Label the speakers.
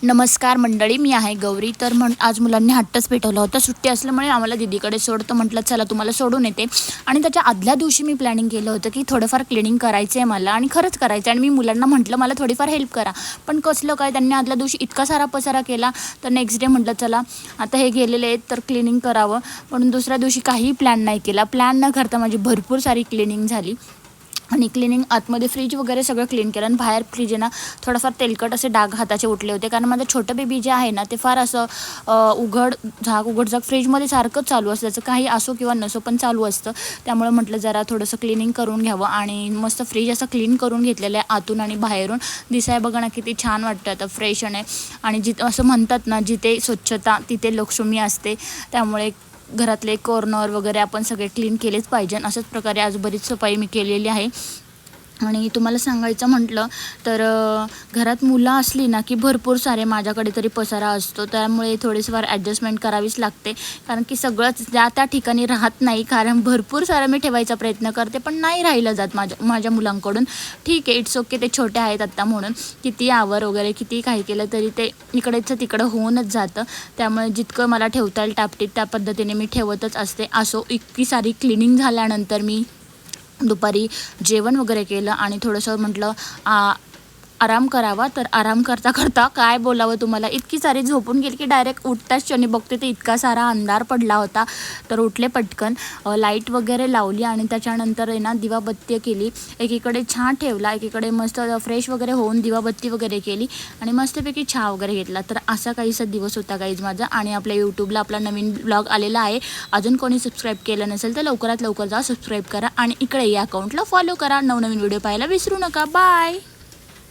Speaker 1: नमस्कार मंडळी, मी आहे गौरी. तर आज मुलांनी हट्टच पेटवला होता. सुट्टी असल्यामुळे आम्हाला दीदीकडे सोडतं म्हटलं, चला तुम्हाला सोडून येते. आणि त्याच्या आदल्या दिवशी मी प्लॅनिंग केलं होतं की थोडंफार क्लिनिंग करायचं आहे मला, आणि खरंच करायचं आहे. आणि मी मुलांना म्हटलं मला थोडीफार हेल्प करा, पण कसलं काय, त्यांनी आदल्या दिवशी इतका सारा पसारा केला. तर नेक्स्ट डे म्हटलं चला आता हे गेलेले आहेत तर क्लिनिंग करावं, म्हणून दुसऱ्या दिवशी काहीही प्लॅन नाही केला. प्लॅन न करता माझी भरपूर सारी क्लिनिंग झाली. आणि क्लिनिंग आतमध्ये फ्रीज वगैरे सगळं क्लीन केलं. आणि बाहेर फ्रीज आहे ना, थोडंफार तेलकट असे डाग हाताचे उठले होते, कारण माझं छोटं बेबी जे आहे ना ते फार असं उघड झाक फ्रीजमध्ये सारखंच चालू असतं, त्याचं काही असो किंवा नसो पण चालू असतं. त्यामुळे म्हटलं जरा थोडंसं क्लिनिंग करून घ्यावं. आणि मस्त फ्रीज असं क्लीन करून घेतलेलं आहे आतून आणि बाहेरून. दिसाय बघा ना किती छान वाटतं आता, फ्रेश आणि जिथं असं म्हणतात ना, जिथे स्वच्छता तिथे लक्ष्मी असते. त्यामुळे घरातले कॉर्नर वगैरे आपण सगळे क्लीन केलेच पाहिजे. अशाच प्रकारे आज बरीच सफाई मी केलेली आहे. आणि तुम्हाला सांगायचं म्हटलं तर घरात मुलं असली ना की भरपूर सारे माझ्याकडे तरी पसारा असतो. त्यामुळे थोडीफार ॲडजस्टमेंट करावीच लागते, कारण की सगळंच त्या ठिकाणी राहत नाही. कारण भरपूर सारं मी ठेवायचा प्रयत्न करते, पण नाही राहिलं जात माझ्या मुलांकडून. ठीक आहे, इट्स ओके, ते छोटे आहेत आत्ता म्हणून. किती आवर वगैरे किती काही केलं तरी ते इकडेचं तिकडं होऊनच जातं. त्यामुळे जितकं मला ठेवता येईल टापटीत त्या पद्धतीने मी ठेवतच असते. असो, इतकी सारी क्लिनिंग झाल्यानंतर मी दुपारी जेवण वगैरे केलं आणि थोडंसं म्हटलं आराम करावा. तर आराम करता करता काय बोलावं तुम्हाला, इतकी सारी झोपून गेली की डायरेक्ट उठताच क्षणी बघते तर इतका सारा अंधार पडला होता. तर उठले पटकन, लाईट वगैरे लावली आणि त्याच्यानंतर आहे ना दिवाबत्ती केली. एकीकडे चहा ठेवला, एकीकडे मस्त फ्रेश वगैरे होऊन दिवाबत्ती वगैरे केली आणि मस्तपैकी चहा वगैरे घेतला. तर असा काहीसा दिवस होता गाईज माझा. आणि आपल्या यूट्यूबला आपला नवीन ब्लॉग आलेला आहे. अजून कोणी सबस्क्राईब केलं नसेल तर लवकरात लवकर जा, सबस्क्राईब करा आणि इकडे या अकाउंटला फॉलो करा. नवनवीन व्हिडिओ पाहायला विसरू नका. बाय.